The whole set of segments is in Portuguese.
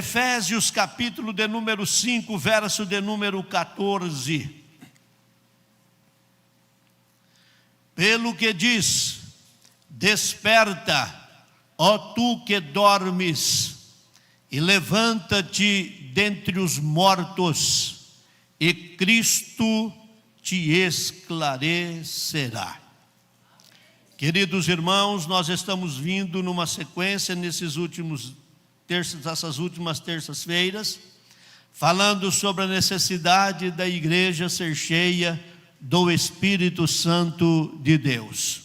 Efésios capítulo de número 5, verso de número 14. Pelo que diz: desperta, ó tu que dormes, e levanta-te dentre os mortos, e Cristo te esclarecerá. Queridos irmãos, nós estamos vindo numa sequência nessas últimas terças-feiras, falando sobre a necessidade da igreja ser cheia do Espírito Santo de Deus.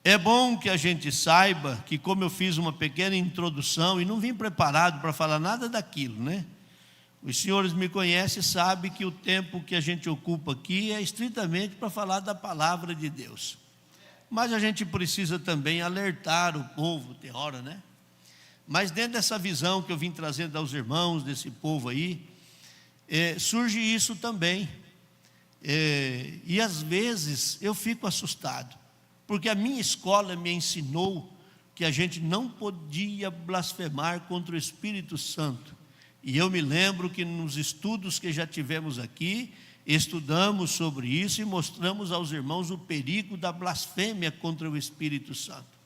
É bom que a gente saiba que, como eu fiz uma pequena introdução e não vim preparado para falar nada daquilo, né? Os senhores me conhecem e sabem que o tempo que a gente ocupa aqui é estritamente para falar da palavra de Deus. Mas a gente precisa também alertar o povo, tem hora, né? Mas dentro dessa visão que eu vim trazendo aos irmãos, desse povo aí, surge isso também. E às vezes eu fico assustado, porque a minha escola me ensinou que a gente não podia blasfemar contra o Espírito Santo. E eu me lembro que nos estudos que já tivemos aqui, estudamos sobre isso e mostramos aos irmãos o perigo da blasfêmia contra o Espírito Santo.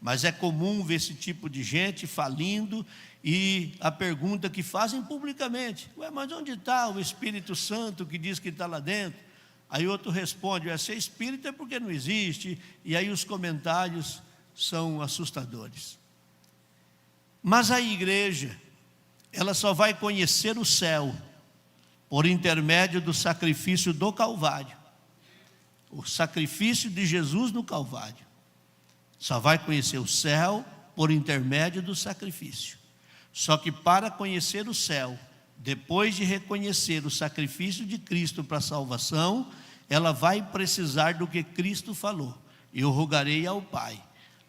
Mas é comum ver esse tipo de gente falindo, e a pergunta que fazem publicamente: mas onde está o Espírito Santo que diz que está lá dentro? Aí outro responde: ser espírito é porque não existe. E aí os comentários são assustadores. Mas a igreja, ela só vai conhecer o céu por intermédio do sacrifício do Calvário. O sacrifício de Jesus no Calvário. Só vai conhecer o céu por intermédio do sacrifício. Só que para conhecer o céu, depois de reconhecer o sacrifício de Cristo para a salvação, ela vai precisar do que Cristo falou: eu rogarei ao Pai,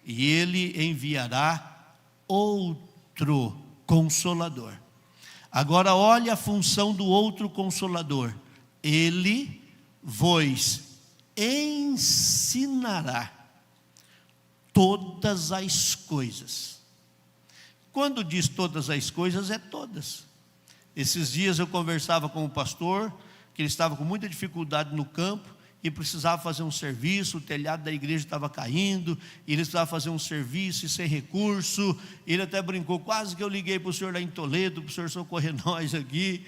e Ele enviará outro Consolador. Agora olha a função do outro Consolador: Ele vos ensinará todas as coisas. Quando diz todas as coisas, é todas. Esses dias eu conversava com o pastor, que ele estava com muita dificuldade no campo e precisava fazer um serviço, o telhado da igreja estava caindo, e ele precisava fazer um serviço e sem recurso. Ele até brincou: quase que eu liguei para o senhor lá em Toledo, para o senhor socorrer nós aqui.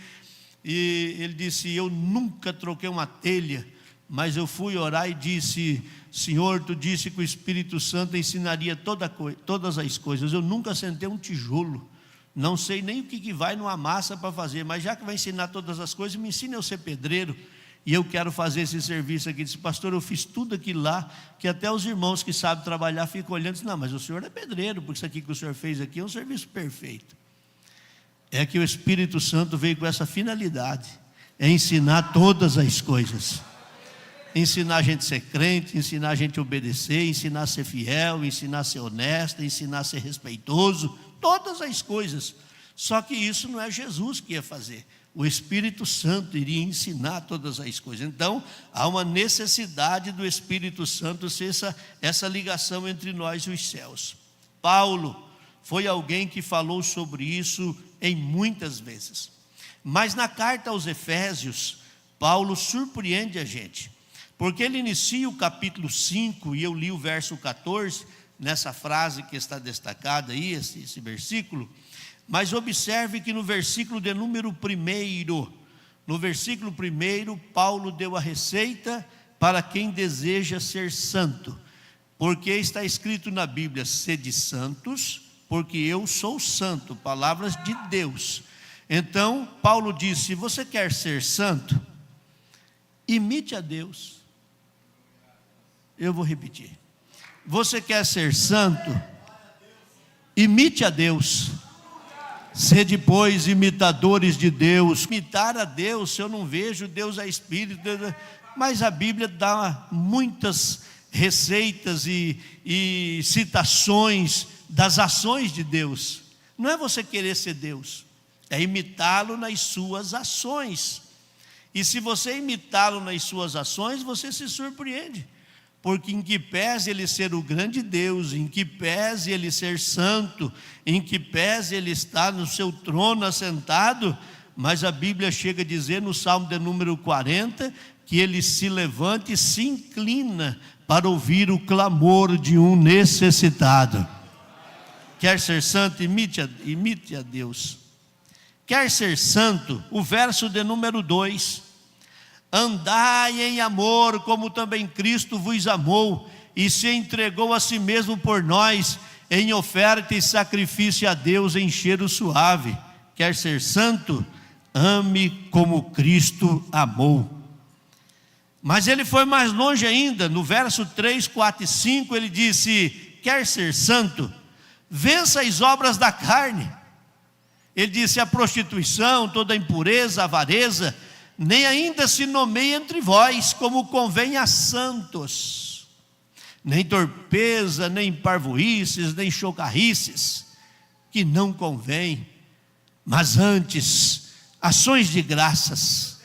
E ele disse: eu nunca troquei uma telha, mas eu fui orar e disse: Senhor, tu disse que o Espírito Santo ensinaria todas as coisas. Eu nunca sentei um tijolo, não sei nem o que vai numa massa para fazer, mas já que vai ensinar todas as coisas, me ensine a ser pedreiro, e eu quero fazer esse serviço aqui. Ele disse: pastor, eu fiz tudo aquilo lá, que até os irmãos que sabem trabalhar ficam olhando e dizem: não, mas o senhor é pedreiro, porque isso aqui que o senhor fez aqui é um serviço perfeito. É que o Espírito Santo veio com essa finalidade: é ensinar todas as coisas. Ensinar a gente a ser crente, ensinar a gente a obedecer, ensinar a ser fiel, ensinar a ser honesto, ensinar a ser respeitoso, todas as coisas. Só que isso não é Jesus que ia fazer, o Espírito Santo iria ensinar todas as coisas. Então há uma necessidade do Espírito Santo ser essa ligação entre nós e os céus. Paulo foi alguém que falou sobre isso em muitas vezes, mas na carta aos Efésios, Paulo surpreende a gente, porque ele inicia o capítulo 5, e eu li o verso 14, nessa frase que está destacada aí, esse versículo. Mas observe que no versículo de número 1, Paulo deu a receita para quem deseja ser santo. Porque está escrito na Bíblia: sede santos, porque eu sou santo. Palavras de Deus. Então Paulo disse: se você quer ser santo, imite a Deus. Eu vou repetir: você quer ser santo? Imite a Deus. Sede, pois, imitadores de Deus. Imitar a Deus, se eu não vejo, Deus é Espírito. Mas a Bíblia dá muitas receitas e citações das ações de Deus. Não é você querer ser Deus, é imitá-lo nas suas ações. E se você imitá-lo nas suas ações, você se surpreende, porque em que pese ele ser o grande Deus, em que pese ele ser santo, em que pese ele estar no seu trono assentado, mas a Bíblia chega a dizer no Salmo de número 40, que ele se levanta e se inclina para ouvir o clamor de um necessitado. Quer ser santo? Imite a Deus. Quer ser santo? O verso de número 2: andai em amor, como também Cristo vos amou, e se entregou a si mesmo por nós, em oferta e sacrifício a Deus em cheiro suave. Quer ser santo? Ame como Cristo amou. Mas ele foi mais longe ainda, no verso 3, 4 e 5, ele disse: quer ser santo? Vença as obras da carne. Ele disse: a prostituição, toda a impureza, a avareza, nem ainda se nomeia entre vós, como convém a santos. Nem torpeza, nem parvoíces, nem chocarrices, que não convém, mas antes ações de graças.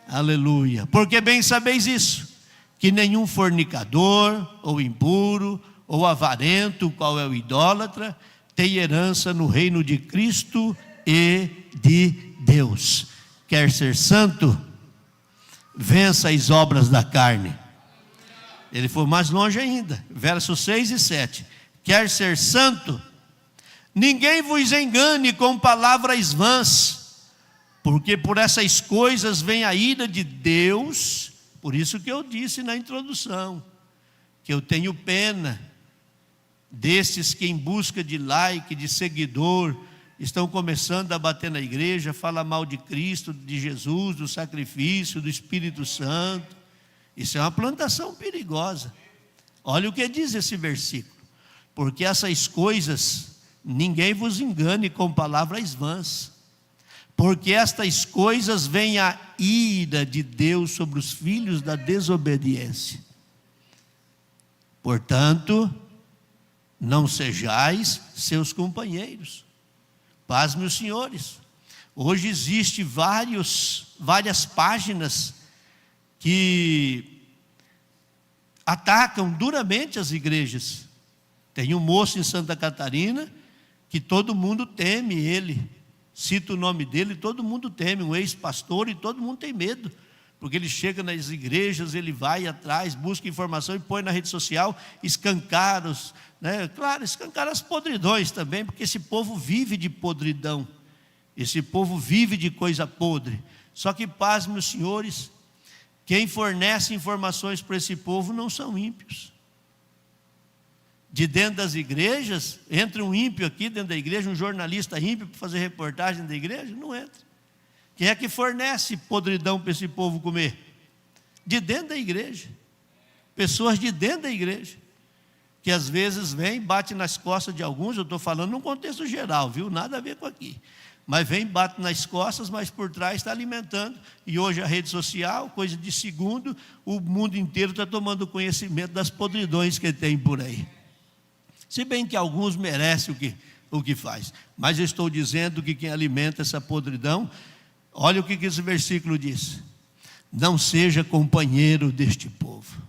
Aleluia. Porque bem sabeis isso, que nenhum fornicador, ou impuro, ou avarento, qual é o idólatra, tem herança no reino de Cristo e de Deus. Quer ser santo? Vença as obras da carne. Ele foi mais longe ainda, versos 6 e 7. Quer ser santo? Ninguém vos engane com palavras vãs, porque por essas coisas vem a ira de Deus. Por isso que eu disse na introdução, que eu tenho pena desses que em busca de like, de seguidor, estão começando a bater na igreja, falar mal de Cristo, de Jesus, do sacrifício, do Espírito Santo. Isso é uma plantação perigosa. Olha o que diz esse versículo: porque essas coisas, ninguém vos engane com palavras vãs, porque estas coisas vem a ira de Deus sobre os filhos da desobediência. Portanto, não sejais seus companheiros. Pasme os senhores. Hoje existe várias páginas que atacam duramente as igrejas. Tem um moço em Santa Catarina que todo mundo teme ele. Cita o nome dele, todo mundo teme, um ex-pastor, e todo mundo tem medo. Porque ele chega nas igrejas, ele vai atrás, busca informação e põe na rede social, escancara escancara as podridões também, porque esse povo vive de podridão, esse povo vive de coisa podre. Só que, pasme os senhores, quem fornece informações para esse povo não são ímpios. De dentro das igrejas, entra um ímpio aqui dentro da igreja, um jornalista ímpio para fazer reportagem da igreja? Não entra. Quem é que fornece podridão para esse povo comer? De dentro da igreja. Pessoas de dentro da igreja, que às vezes vem, bate nas costas de alguns. Eu estou falando num contexto geral, viu? Nada a ver com aqui. Mas vem, bate nas costas, mas por trás está alimentando. E hoje a rede social, coisa de segundo, o mundo inteiro está tomando conhecimento das podridões que tem por aí. Se bem que alguns merecem o que faz. Mas eu estou dizendo que quem alimenta essa podridão, olha o que esse versículo diz: não seja companheiro deste povo.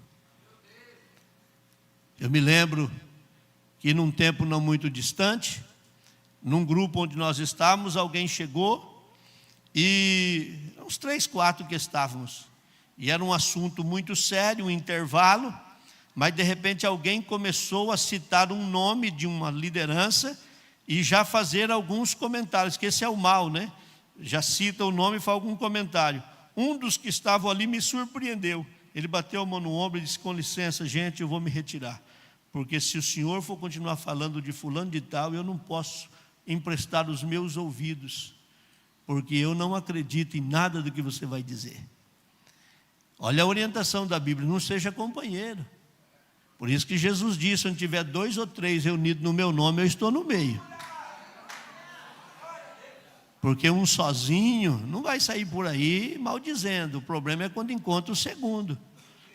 Eu me lembro que num tempo não muito distante, num grupo onde nós estávamos, alguém chegou, e uns 3, 4 que estávamos, e era um assunto muito sério, um intervalo, mas de repente alguém começou a citar um nome de uma liderança e já fazer alguns comentários, que esse é o mal, né? Já cita o nome e faz algum comentário. Um dos que estavam ali me surpreendeu. Ele bateu a mão no ombro e disse: com licença, gente, eu vou me retirar, porque se o senhor for continuar falando de fulano de tal, eu não posso emprestar os meus ouvidos, porque eu não acredito em nada do que você vai dizer. Olha a orientação da Bíblia: não seja companheiro. Por isso que Jesus disse: onde tiver 2 ou 3 reunidos no meu nome, eu estou no meio. Porque um sozinho não vai sair por aí maldizendo. O problema é quando encontra o segundo.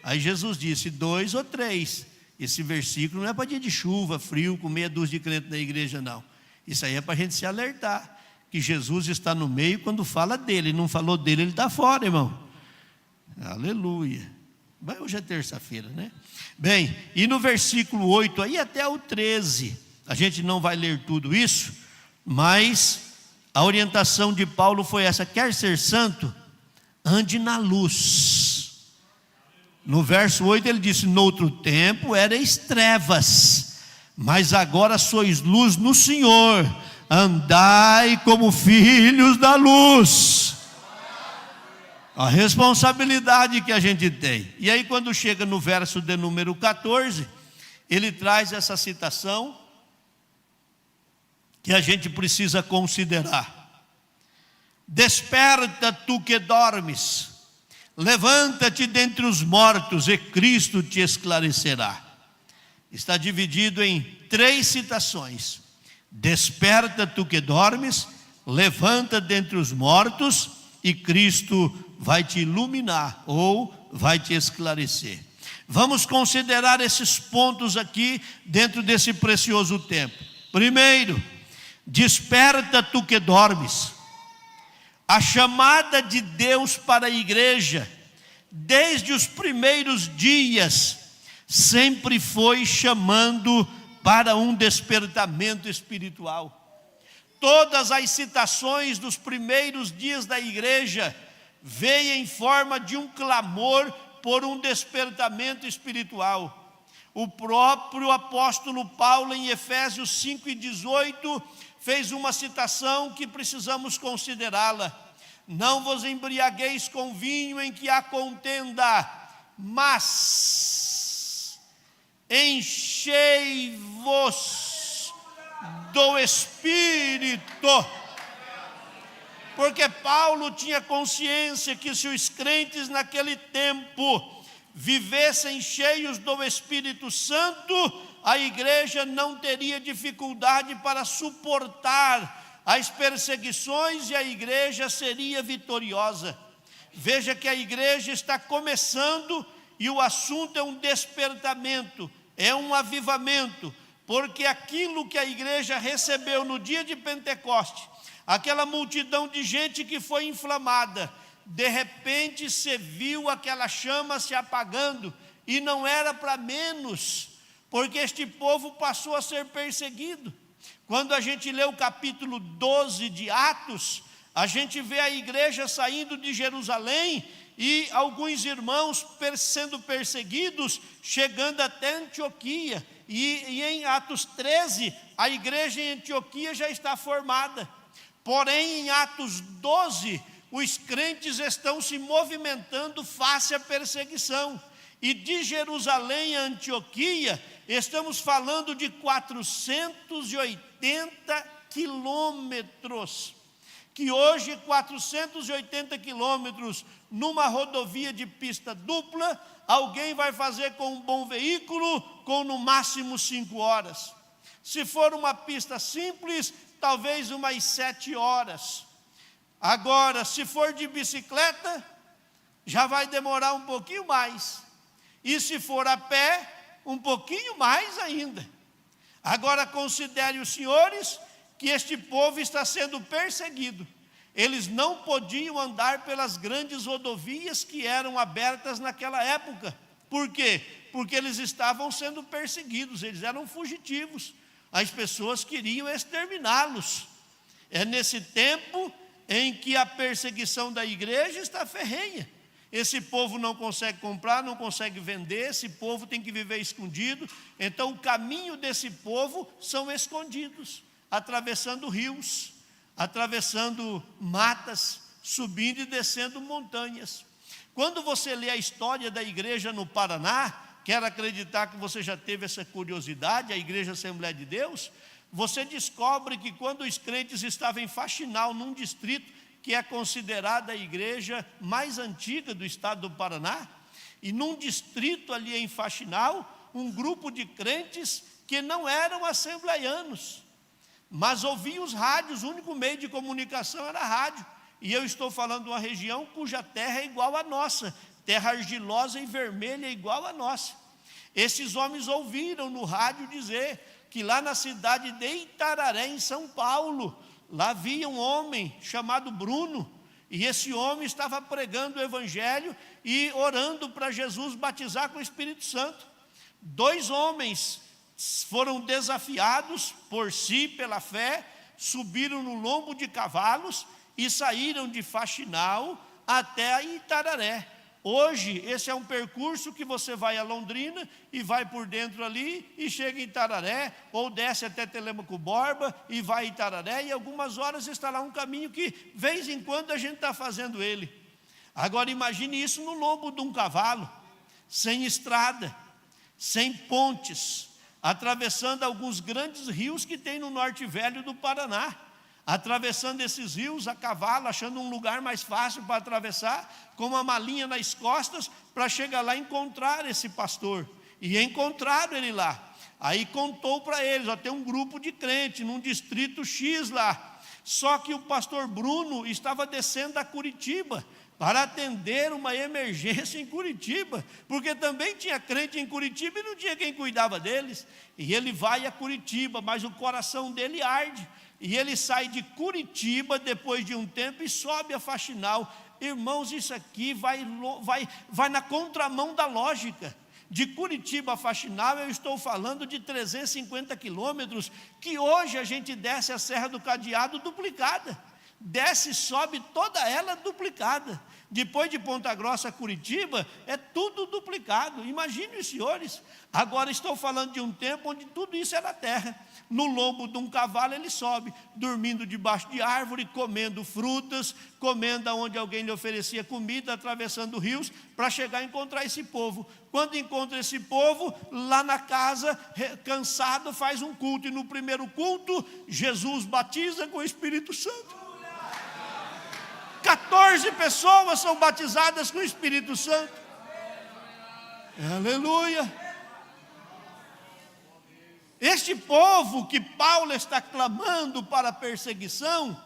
Aí Jesus disse: 2 ou 3. Esse versículo não é para dia de chuva, frio, com meia dúzia de crentes na igreja, não. Isso aí é para a gente se alertar, que Jesus está no meio quando fala dele. Não falou dele, ele está fora, irmão. Aleluia. Mas hoje é terça-feira, né? Bem, e no versículo 8 aí até o 13, a gente não vai ler tudo isso, mas a orientação de Paulo foi essa: quer ser santo? Ande na luz. No verso 8 ele disse: noutro tempo erais trevas, mas agora sois luz no Senhor, andai como filhos da luz. A responsabilidade que a gente tem. E aí quando chega no verso de número 14, ele traz essa citação que a gente precisa considerar: desperta tu que dormes, levanta-te dentre os mortos e Cristo te esclarecerá. Está dividido em 3 citações: desperta tu que dormes, levanta dentre os mortos e Cristo vai te iluminar ou vai te esclarecer. Vamos considerar esses pontos aqui dentro desse precioso tempo. Primeiro, desperta tu que dormes. A chamada de Deus para a igreja, desde os primeiros dias, sempre foi chamando para um despertamento espiritual. Todas as citações dos primeiros dias da igreja veio em forma de um clamor por um despertamento espiritual. O próprio apóstolo Paulo, em Efésios 5:18, fez uma citação que precisamos considerá-la: não vos embriagueis com vinho em que há contenda, mas enchei-vos do Espírito. Porque Paulo tinha consciência que se os crentes naquele tempo vivessem cheios do Espírito Santo, a igreja não teria dificuldade para suportar as perseguições e a igreja seria vitoriosa. Veja que a igreja está começando e o assunto é um despertamento, é um avivamento, porque aquilo que a igreja recebeu no dia de Pentecoste, aquela multidão de gente que foi inflamada, de repente se viu aquela chama se apagando, e não era para menos, porque este povo passou a ser perseguido. Quando a gente lê o capítulo 12 de Atos, a gente vê a igreja saindo de Jerusalém e alguns irmãos sendo perseguidos, chegando até Antioquia, e em Atos 13, a igreja em Antioquia já está formada. Porém, em Atos 12, os crentes estão se movimentando face à perseguição. E de Jerusalém a Antioquia, estamos falando de 480 quilômetros. Que hoje, 480 quilômetros numa rodovia de pista dupla, alguém vai fazer com um bom veículo, com no máximo 5 horas. Se for uma pista simples, talvez umas 7 horas. Agora, se for de bicicleta, já vai demorar um pouquinho mais. E se for a pé, um pouquinho mais ainda. Agora, considere os senhores que este povo está sendo perseguido. Eles não podiam andar pelas grandes rodovias que eram abertas naquela época. Por quê? Porque eles estavam sendo perseguidos, eles eram fugitivos. As pessoas queriam exterminá-los. É nesse tempo em que a perseguição da igreja está ferrenha. Esse povo não consegue comprar, não consegue vender, esse povo tem que viver escondido. Então o caminho desse povo são escondidos, atravessando rios, atravessando matas, subindo e descendo montanhas. Quando você lê a história da igreja no Paraná, quero acreditar que você já teve essa curiosidade, a Igreja Assembleia de Deus, você descobre que quando os crentes estavam em Faxinal, num distrito que é considerada a igreja mais antiga do estado do Paraná, e num distrito ali em Faxinal, um grupo de crentes que não eram assembleianos, mas ouviam os rádios, o único meio de comunicação era a rádio. E eu estou falando de uma região cuja terra é igual à nossa, terra argilosa e vermelha igual à nossa. Esses homens ouviram no rádio dizer que lá na cidade de Itararé, em São Paulo, lá havia um homem chamado Bruno, E esse homem estava pregando o evangelho e orando para Jesus batizar com o Espírito Santo. 2 homens foram desafiados por si, pela fé, subiram no lombo de cavalos e saíram de Faxinal até Itararé. Hoje, esse é um percurso que você vai a Londrina e vai por dentro ali e chega em Itararé, ou desce até Telêmaco Borba e vai a Itararé, e algumas horas está lá um caminho que, de vez em quando, a gente está fazendo ele. Agora, imagine isso no lombo de um cavalo, sem estrada, sem pontes, atravessando alguns grandes rios que tem no Norte Velho do Paraná. Atravessando esses rios a cavalo, achando um lugar mais fácil para atravessar, com uma malinha nas costas, para chegar lá e encontrar esse pastor. E encontraram ele lá. Aí contou para eles, tem um grupo de crentes, num distrito X lá. Só que o pastor Bruno estava descendo a Curitiba, para atender uma emergência em Curitiba, porque também tinha crente em Curitiba e não tinha quem cuidava deles. E ele vai a Curitiba, mas o coração dele arde. E ele sai de Curitiba depois de um tempo e sobe a Faxinal. Irmãos, isso aqui vai na contramão da lógica. De Curitiba a Faxinal, eu estou falando de 350 quilômetros, que hoje a gente desce a Serra do Cadeado duplicada. Desce e sobe toda ela duplicada. Depois de Ponta Grossa a Curitiba, é tudo duplicado. Imagine os senhores. Agora estou falando de um tempo onde tudo isso era terra. No lombo de um cavalo ele sobe, dormindo debaixo de árvore, comendo frutas, comendo onde alguém lhe oferecia comida, atravessando rios, para chegar a encontrar esse povo. Quando encontra esse povo, lá na casa, cansado, faz um culto. E no primeiro culto, Jesus batiza com o Espírito Santo. 14 pessoas são batizadas com o Espírito Santo. Aleluia. Este povo que Paulo está clamando para a perseguição,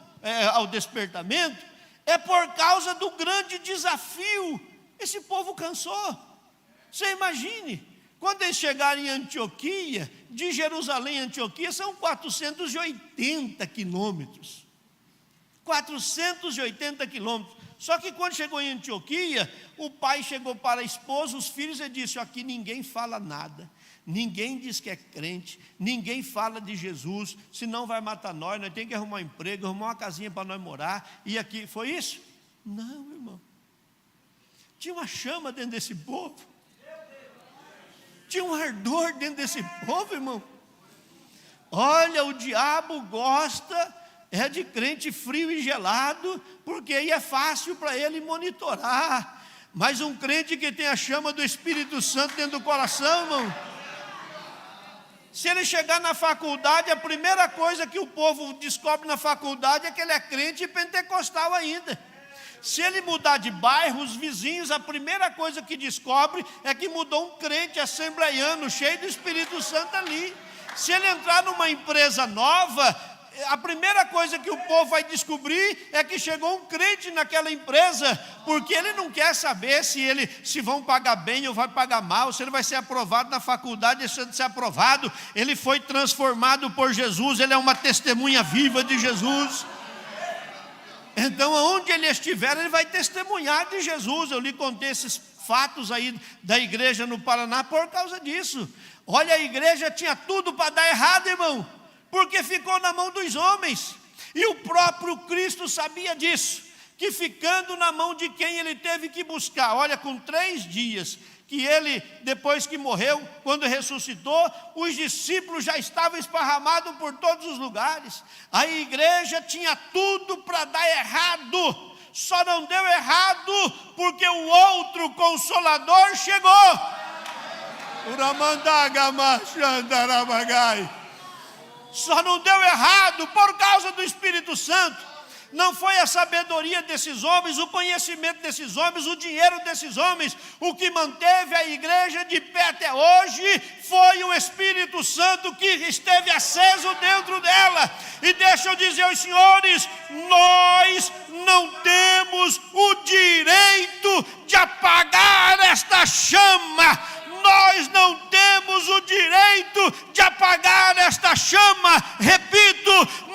ao despertamento, é por causa do grande desafio. Esse povo cansou. Você imagine, quando eles chegarem em Antioquia, de Jerusalém a Antioquia, são 480 quilômetros. 480 quilômetros. Só que quando chegou em Antioquia, o pai chegou para a esposa, os filhos, e disse: aqui ninguém fala nada, ninguém diz que é crente, ninguém fala de Jesus, senão vai matar nós temos que arrumar um emprego, arrumar uma casinha para nós morar, e aqui, foi isso? Não, irmão. Tinha uma chama dentro desse povo, tinha um ardor dentro desse povo, irmão. Olha, o diabo gosta de crente frio e gelado, porque aí é fácil para ele monitorar. Mas um crente que tem a chama do Espírito Santo dentro do coração, irmão, se ele chegar na faculdade, a primeira coisa que o povo descobre na faculdade é que ele é crente pentecostal ainda. Se ele mudar de bairro, os vizinhos, a primeira coisa que descobre é que mudou um crente assembleiano, cheio do Espírito Santo ali. Se ele entrar numa empresa nova, a primeira coisa que o povo vai descobrir é que chegou um crente naquela empresa, porque ele não quer saber se vão pagar bem ou vai pagar mal, se ele vai ser aprovado na faculdade, deixando de ser aprovado. Ele foi transformado por Jesus, ele é uma testemunha viva de Jesus. Então, aonde ele estiver, ele vai testemunhar de Jesus. Eu lhe contei esses fatos aí da igreja no Paraná por causa disso. Olha, a igreja tinha tudo para dar errado, irmão, porque ficou na mão dos homens, e o próprio Cristo sabia disso, que ficando na mão de quem ele teve que buscar. Olha, com 3 dias que ele, depois que morreu, quando ressuscitou, os discípulos já estavam esparramados por todos os lugares. A igreja tinha tudo para dar errado, só não deu errado porque o outro Consolador chegou. Só não deu errado por causa do Espírito Santo. Não foi a sabedoria desses homens, o conhecimento desses homens, o dinheiro desses homens. O que manteve a igreja de pé até hoje foi o Espírito Santo que esteve aceso dentro dela. E deixa eu dizer aos senhores, nós não temos o direito de apagar esta chama. Nós não temos o direito de apagar esta chama. Repito,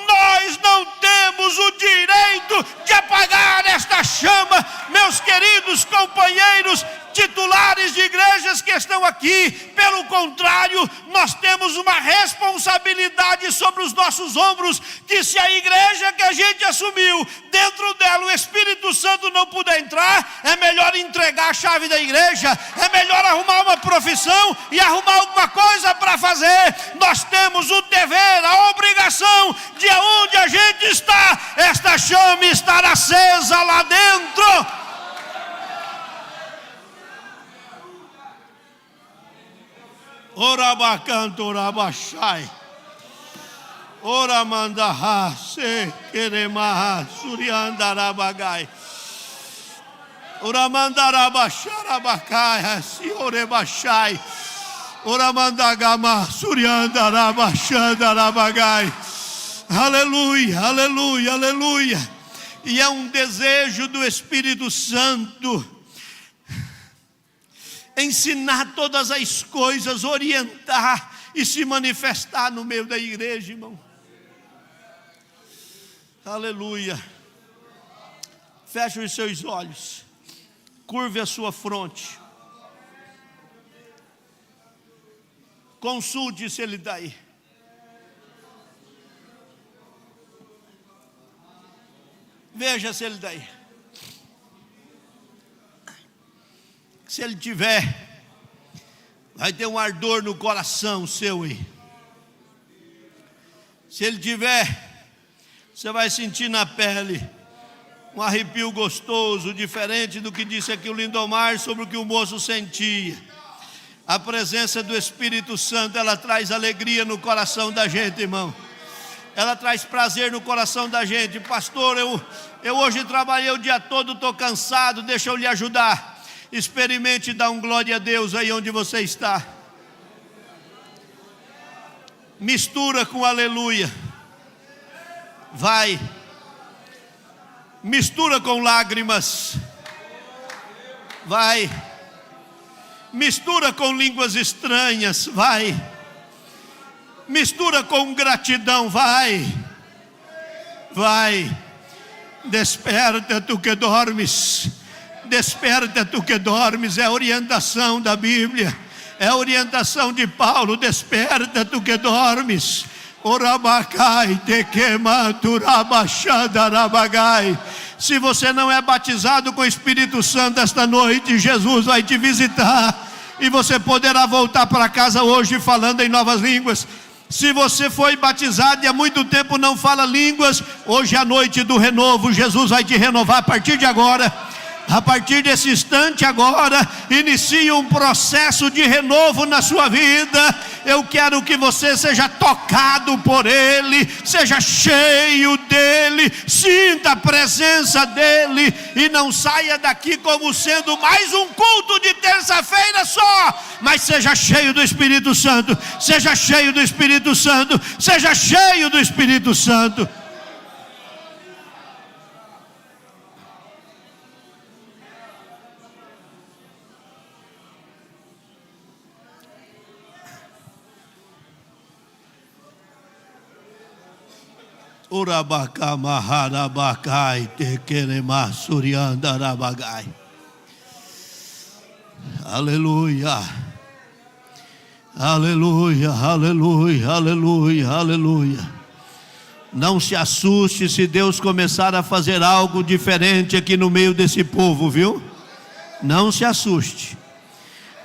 nós não temos o direito de apagar esta chama. aqueles que estão aqui. Pelo contrário, nós temos uma responsabilidade sobre os nossos ombros, que se a igreja que a gente assumiu, dentro dela o Espírito Santo não puder entrar, é melhor entregar a chave da igreja, é melhor arrumar uma profissão e arrumar alguma coisa para fazer. Nós temos o dever, a obrigação de onde a gente está, esta chama estar acesa lá dentro. Ora canto, ora baixai. Ora mandará, se queremar, suriandarabagai. Ora mandará baixar abacai, senhor baixai. Ora mandagama, suriandarabaixandarabagai. Aleluia, aleluia, aleluia. E é um desejo do Espírito Santo ensinar todas as coisas, orientar e se manifestar no meio da igreja, irmão. Aleluia. Feche os seus olhos, curve a sua fronte, consulte se ele está aí. Veja se ele está aí. Se ele tiver, vai ter um ardor no coração seu aí. Se ele tiver, você vai sentir na pele um arrepio gostoso, diferente do que disse aqui o Lindomar sobre o que o moço sentia. A presença do Espírito Santo, ela traz alegria no coração da gente, irmão. Ela traz prazer no coração da gente. Pastor, eu hoje trabalhei o dia todo, estou cansado, deixa eu lhe ajudar. Experimente dar um glória a Deus aí onde você está. Mistura com aleluia. Vai. Mistura com lágrimas. Vai. Mistura com línguas estranhas. Vai. Mistura com gratidão. Vai. Vai. Desperta tu que dormes. Desperta tu que dormes. É a orientação da Bíblia. É a orientação de Paulo. Desperta tu que dormes. Orabacai te quematurabachadarabagai. Se você não é batizado com o Espírito Santo esta noite, Jesus vai te visitar e você poderá voltar para casa hoje falando em novas línguas. Se você foi batizado e há muito tempo não fala línguas, hoje é a noite do renovo. Jesus vai te renovar a partir de agora. A partir desse instante agora, inicia um processo de renovo na sua vida. Eu quero que você seja tocado por Ele, seja cheio dEle, sinta a presença dEle e não saia daqui como sendo mais um culto de terça-feira só, mas seja cheio do Espírito Santo, seja cheio do Espírito Santo, seja cheio do Espírito Santo. Urabacamaharabakai tequeremasuriandarabagai. Aleluia. Aleluia, aleluia, aleluia, aleluia. Não se assuste se Deus começar a fazer algo diferente aqui no meio desse povo, viu? Não se assuste,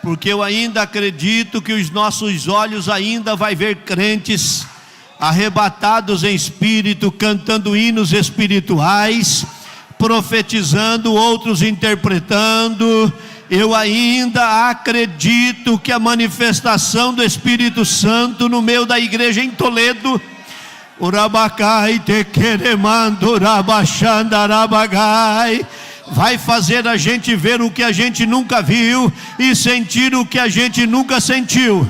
porque eu ainda acredito que os nossos olhos ainda vai ver crentes arrebatados em espírito, cantando hinos espirituais, profetizando, outros interpretando. Eu ainda acredito que a manifestação do Espírito Santo no meio da igreja em Toledo, Urabacai te queremando, Urabachandarabagai, vai fazer a gente ver o que a gente nunca viu e sentir o que a gente nunca sentiu.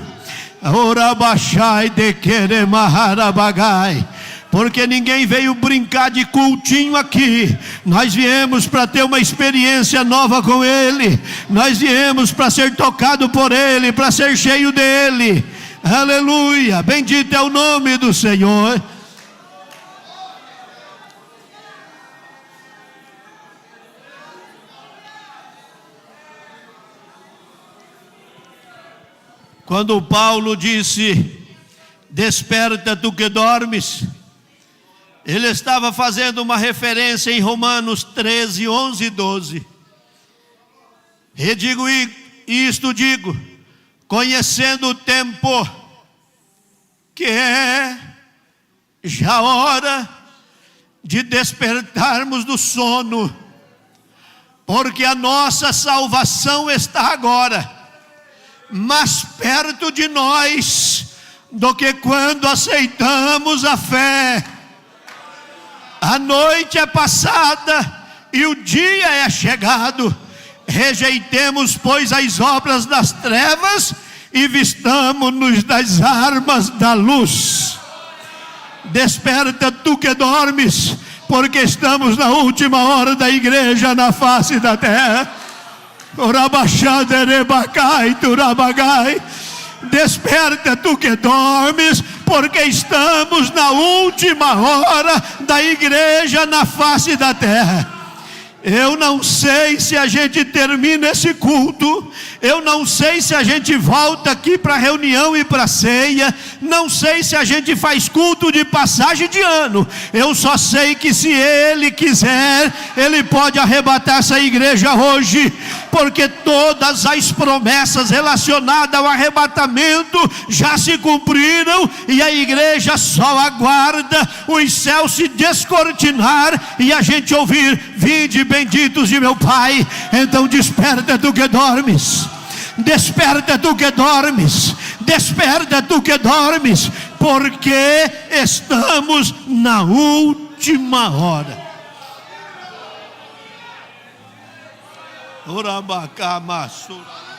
Orabachai de queremaharabagai. Porque ninguém veio brincar de cultinho aqui. Nós viemos para ter uma experiência nova com Ele. Nós viemos para ser tocado por Ele, para ser cheio dEle. Aleluia, bendito é o nome do Senhor. Quando Paulo disse: desperta tu que dormes, ele estava fazendo uma referência em Romanos 13, 11 e 12. E digo isto, conhecendo o tempo, que é já hora de despertarmos do sono, porque a nossa salvação está agora mais perto de nós do que quando aceitamos a fé. A noite é passada e o dia é chegado. Rejeitemos, pois, as obras das trevas e vistamo-nos das armas da luz. Desperta tu que dormes, porque estamos na última hora da igreja na face da terra. Desperta tu que dormes, porque estamos na última hora da igreja na face da terra. Eu não sei se a gente termina esse culto, eu não sei se a gente volta aqui para a reunião e para a ceia, não sei se a gente faz culto de passagem de ano. Eu só sei que se Ele quiser, Ele pode arrebatar essa igreja hoje, porque todas as promessas relacionadas ao arrebatamento já se cumpriram, e a igreja só aguarda os céus se descortinar e a gente ouvir: vinde benditos de meu Pai. Então desperta tu que dormes, desperta tu que dormes, desperta tu que dormes, porque estamos na última hora. Urabacamassura.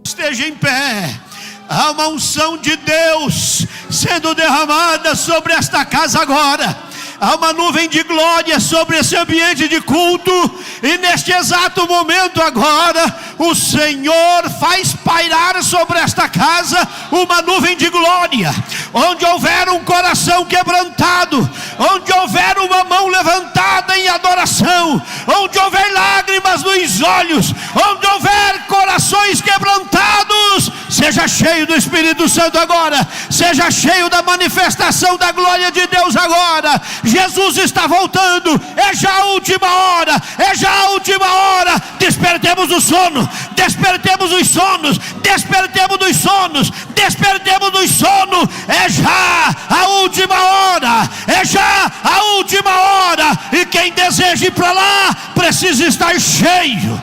Esteja em pé. Há uma unção de Deus sendo derramada sobre esta casa agora. Há uma nuvem de glória sobre esse ambiente de culto, e neste exato momento agora, o Senhor faz pairar sobre esta casa uma nuvem de glória. Onde houver um coração quebrantado, onde houver uma mão levantada em adoração, onde houver lágrimas nos olhos, onde houver corações quebrantados, seja cheio do Espírito Santo agora, seja cheio da manifestação da glória de Deus agora. Jesus está voltando, é já a última hora, é já a última hora. Despertemos o sono, despertemos os sonos, despertemos dos sonos, despertemos do sono. É já a última hora, é já a última hora. E quem deseja ir para lá precisa estar cheio,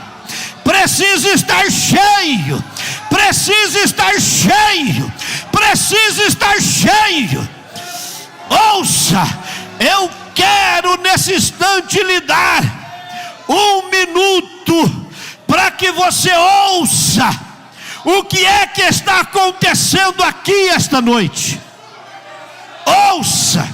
precisa estar cheio, precisa estar cheio, precisa estar cheio. Ouça, eu quero nesse instante lhe dar 1 minuto para que você ouça o que é que está acontecendo aqui esta noite. Ouça.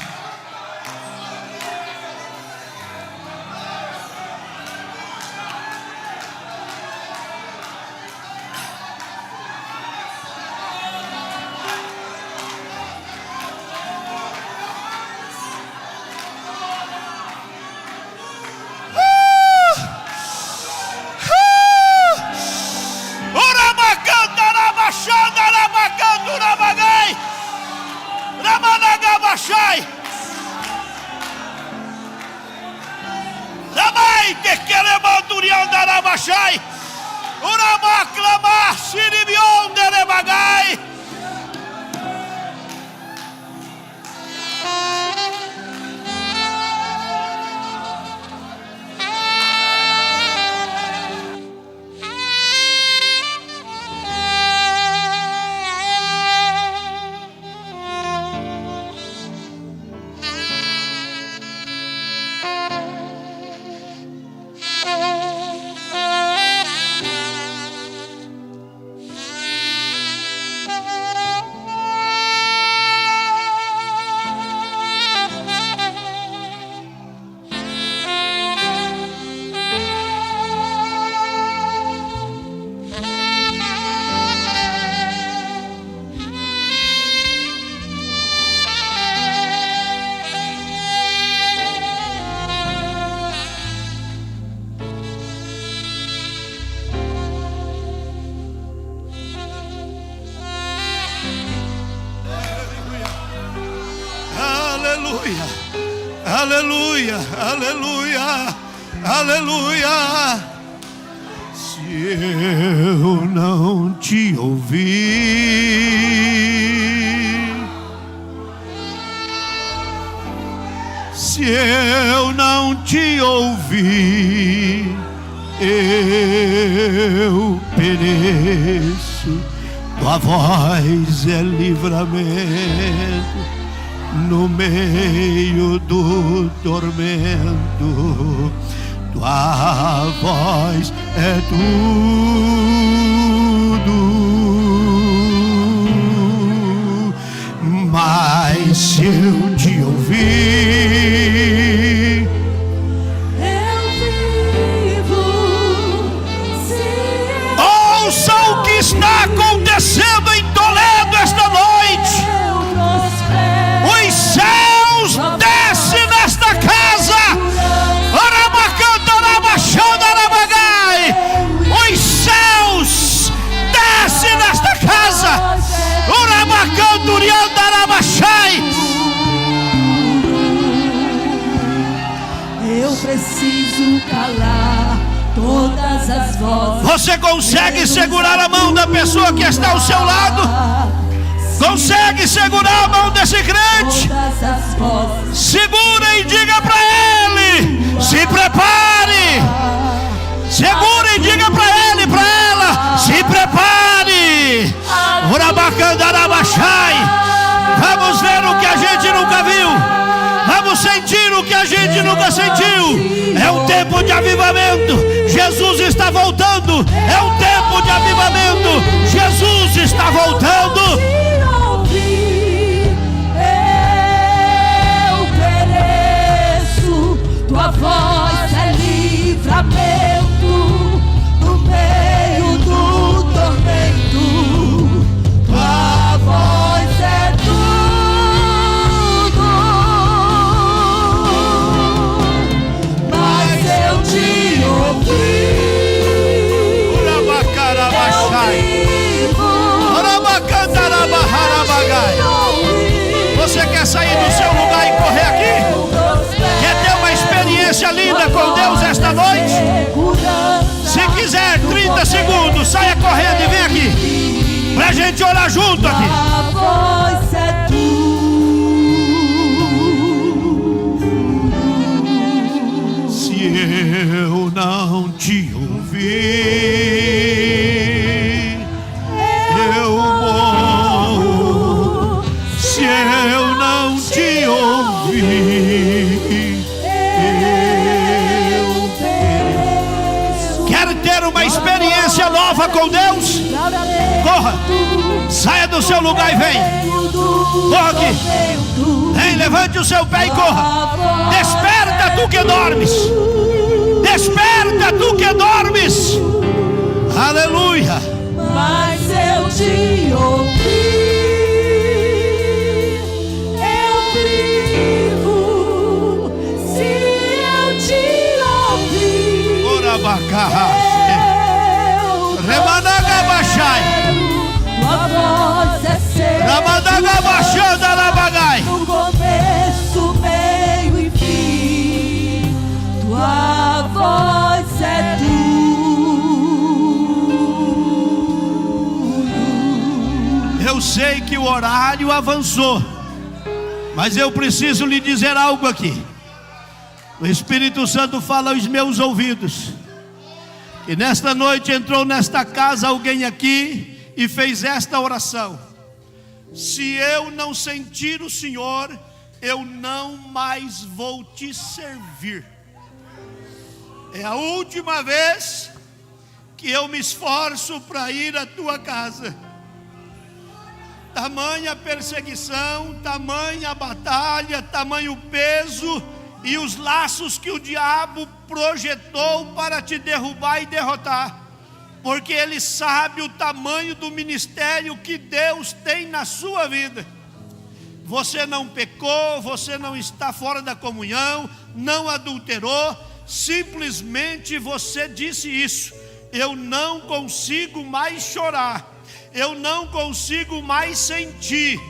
aleluia, aleluia, aleluia, aleluia. Se eu não te ouvir, se eu não te ouvir, eu pereço. Tua voz é livramento no meio do tormento. Tua voz é tudo. Mas se eu te ouvir, eu vivo. ouça o que está acontecendo em Toledo esta noite. Os céus descem nesta casa. Os céus descem nesta casa. Eu preciso calar todas as vozes. Você consegue segurar a mão da pessoa que está ao seu lado? Consegue segurar a mão desse crente? Segura e diga para ele: se prepare. Segura e diga para ele, para ela: se prepare. Vamos ver o que a gente nunca viu. Vamos sentir o que a gente nunca sentiu. É um tempo de avivamento. Jesus está voltando. É um tempo de avivamento. Jesus está voltando. Eu pereço. Tua voz é livramento no meio do tormento. Tua voz é tudo. Mas eu te ouvi. Você quer sair do seu lugar e correr aqui? Quer ter uma experiência linda com Deus esta noite? Se quiser 30 segundos, saia correndo e vem aqui pra gente orar junto aqui. A voz é Se eu não te ouvir, eu morro. Se eu não te ouvir, eu pereço. Quer ter uma experiência nova com Deus? Corra, saia do seu lugar e vem. Corra aqui. Vem, levante o seu pé e corra. Desperta tu que dormes. Desperta tu que dormes. Aleluia. Mas eu te ouvi. Eu vivo. Se eu te ouvir, Orabacarra. eu Remanagabachai. tua voz é ser. Ramadagabachanda labagai. No começo, meio e fim, tua voz é tudo. Eu sei que o horário avançou, mas eu preciso lhe dizer algo aqui. O Espírito Santo fala aos meus ouvidos. E nesta noite entrou nesta casa alguém aqui e fez esta oração: se eu não sentir o Senhor, eu não mais vou te servir. É a última vez que eu me esforço para ir à tua casa. Tamanha perseguição, tamanha batalha, tamanho peso e os laços que o diabo projetou para te derrubar e derrotar. Porque ele sabe o tamanho do ministério que Deus tem na sua vida. Você não pecou, você não está fora da comunhão, não adulterou, simplesmente você disse isso: eu não consigo mais chorar, eu não consigo mais sentir,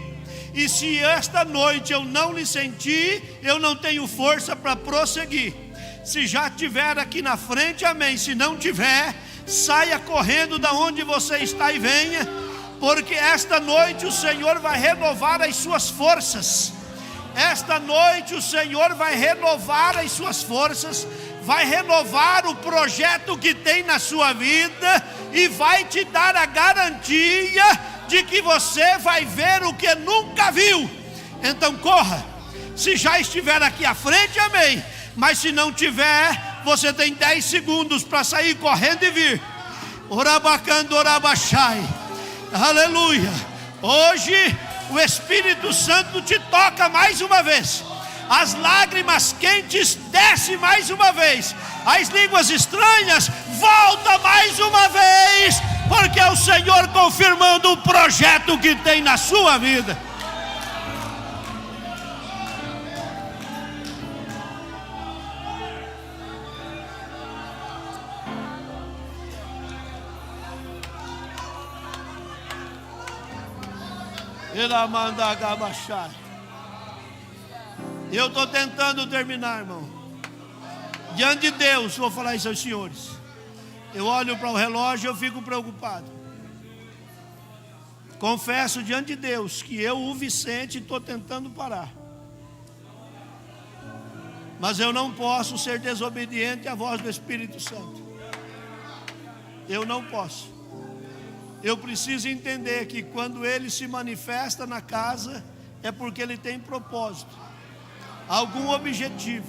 E se esta noite eu não lhe sentir, eu não tenho força para prosseguir. Se já estiver aqui na frente, amém. Se não tiver, saia correndo da onde você está e venha, porque esta noite o Senhor vai renovar as suas forças. Esta noite o Senhor vai renovar as suas forças, vai renovar o projeto que tem na sua vida e vai te dar a garantia de que você vai ver o que nunca viu. Então corra. Se já estiver aqui à frente, amém. Mas se não tiver, você tem 10 segundos para sair correndo e vir. Orabacando, orabachai. Aleluia. Hoje o Espírito Santo te toca mais uma vez. As lágrimas quentes descem mais uma vez. As línguas estranhas voltam mais uma vez. Porque é o Senhor confirmando o projeto que tem na sua vida. Eu estou tentando terminar, irmão. Diante de Deus, vou falar isso aos senhores. Eu olho para o relógio e eu fico preocupado. Confesso diante de Deus que eu, o Vicente, estou tentando parar. Mas eu não posso ser desobediente à voz do Espírito Santo. Eu não posso. Eu preciso entender que quando Ele se manifesta na casa, é porque Ele tem propósito, algum objetivo,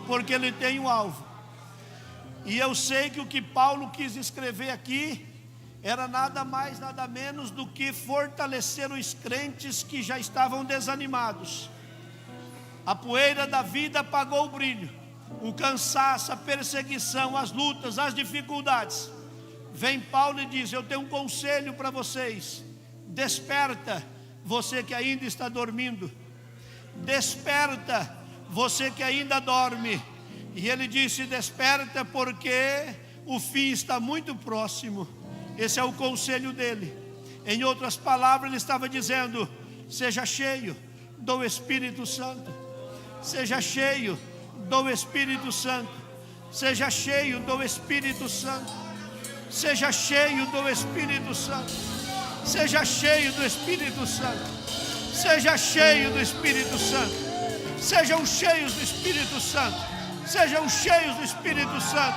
porque Ele tem um alvo. E eu sei que o que Paulo quis escrever aqui era nada mais, nada menos do que fortalecer os crentes que já estavam desanimados. A poeira da vida apagou o brilho, o cansaço, a perseguição, as lutas, as dificuldades. Vem Paulo e diz: eu tenho um conselho para vocês. Desperta, você que ainda está dormindo. Desperta, você que ainda dorme. E ele disse: desperta, porque o fim está muito próximo. Esse é o conselho dele. Em outras palavras, ele estava dizendo: seja cheio do Espírito Santo. Seja cheio do Espírito Santo. Seja cheio do Espírito Santo. Seja cheio do Espírito Santo. Seja cheio do Espírito Santo. Seja cheio do Espírito Santo. Sejam cheios do Espírito Santo. Sejam cheios do Espírito Santo.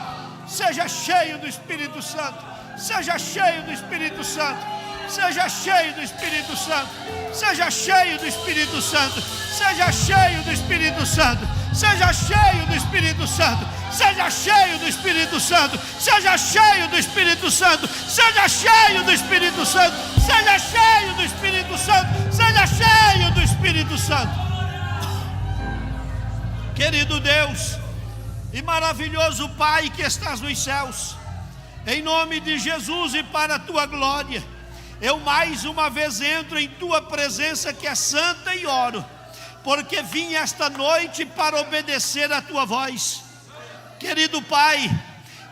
Seja cheio do Espírito Santo. Seja cheio do Espírito Santo. Seja cheio do Espírito Santo. Seja cheio do Espírito Santo. Seja cheio do Espírito Santo. Seja cheio do Espírito Santo. Seja cheio do Espírito Santo. Seja cheio do Espírito Santo. Seja cheio do Espírito Santo. Seja cheio do Espírito Santo. Seja cheio do Espírito Santo. Querido Deus e maravilhoso Pai que estás nos céus, em nome de Jesus e para a tua glória, eu mais uma vez entro em tua presença que é santa e oro, porque vim esta noite para obedecer a tua voz. Querido Pai,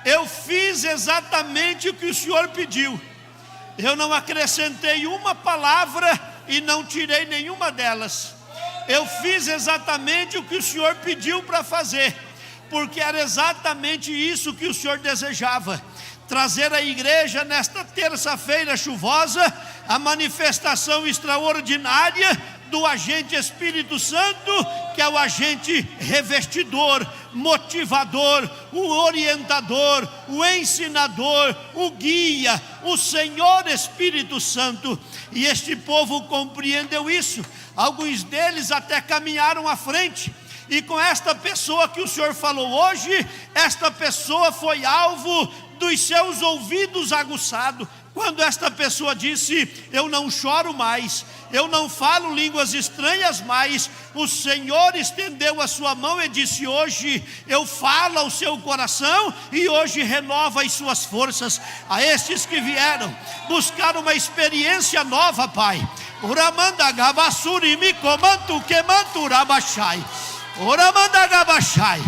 eu fiz exatamente o que o Senhor pediu. Eu não acrescentei uma palavra e não tirei nenhuma delas. Eu fiz exatamente o que o Senhor pediu para fazer, porque era exatamente isso que o Senhor desejava. Trazer à igreja nesta terça-feira chuvosa a manifestação extraordinária do agente Espírito Santo, que é o agente revestidor, motivador, o orientador, o ensinador, o guia, o Senhor Espírito Santo. E este povo compreendeu isso. Alguns deles até caminharam à frente. E com esta pessoa que o Senhor falou hoje, esta pessoa foi alvo dos seus ouvidos aguçados. Quando esta pessoa disse: eu não choro mais, eu não falo línguas estranhas mais, o Senhor estendeu a sua mão e disse: hoje eu falo ao seu coração e hoje renova as suas forças. A estes que vieram buscar uma experiência nova, Pai, Uramanda Gabassuri me comanto que manturabachai. Oramanda Gabachai.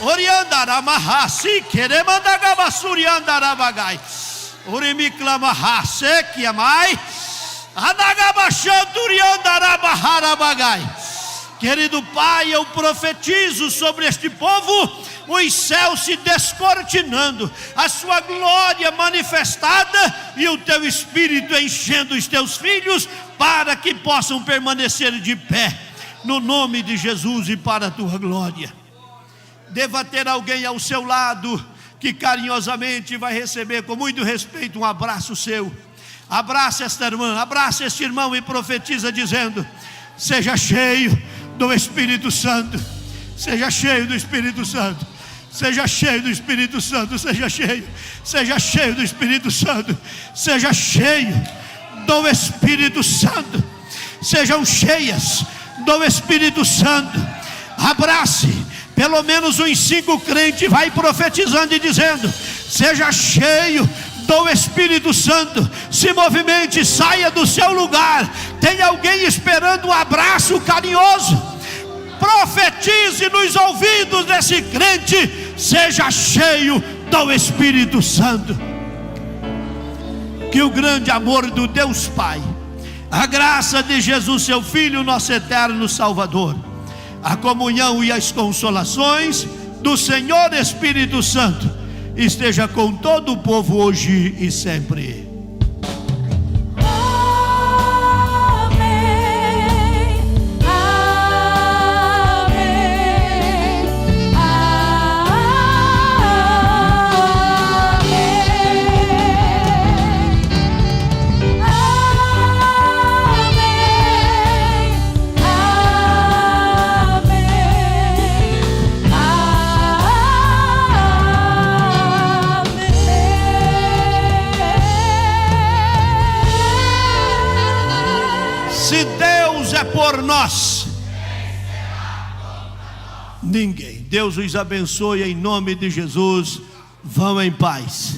Oriandaramahasi queremanda Gabassuri andarabagai. Urimiclamahase que amai. Querido Pai, eu profetizo sobre este povo os céus se descortinando, a sua glória manifestada e o teu Espírito enchendo os teus filhos para que possam permanecer de pé, no nome de Jesus e para a tua glória. Deva ter alguém ao seu lado que carinhosamente vai receber com muito respeito um abraço seu. Abraça esta irmã, abraça este irmão e profetiza dizendo: seja cheio do Espírito Santo, seja cheio do Espírito Santo, seja cheio do Espírito Santo, seja cheio do Espírito Santo, seja cheio do Espírito Santo, sejam cheias do Espírito Santo. Abrace pelo menos uns 5 crentes, vai profetizando e dizendo: seja cheio do Espírito Santo, se movimente, saia do seu lugar. Tem alguém esperando um abraço carinhoso? Profetize nos ouvidos desse crente: seja cheio do Espírito Santo. Que o grande amor do Deus Pai, a graça de Jesus seu Filho, nosso eterno Salvador, a comunhão e as consolações do Senhor Espírito Santo esteja com todo o povo hoje e sempre. Se Deus é por nós, ninguém. Deus os abençoe em nome de Jesus. Vão em paz.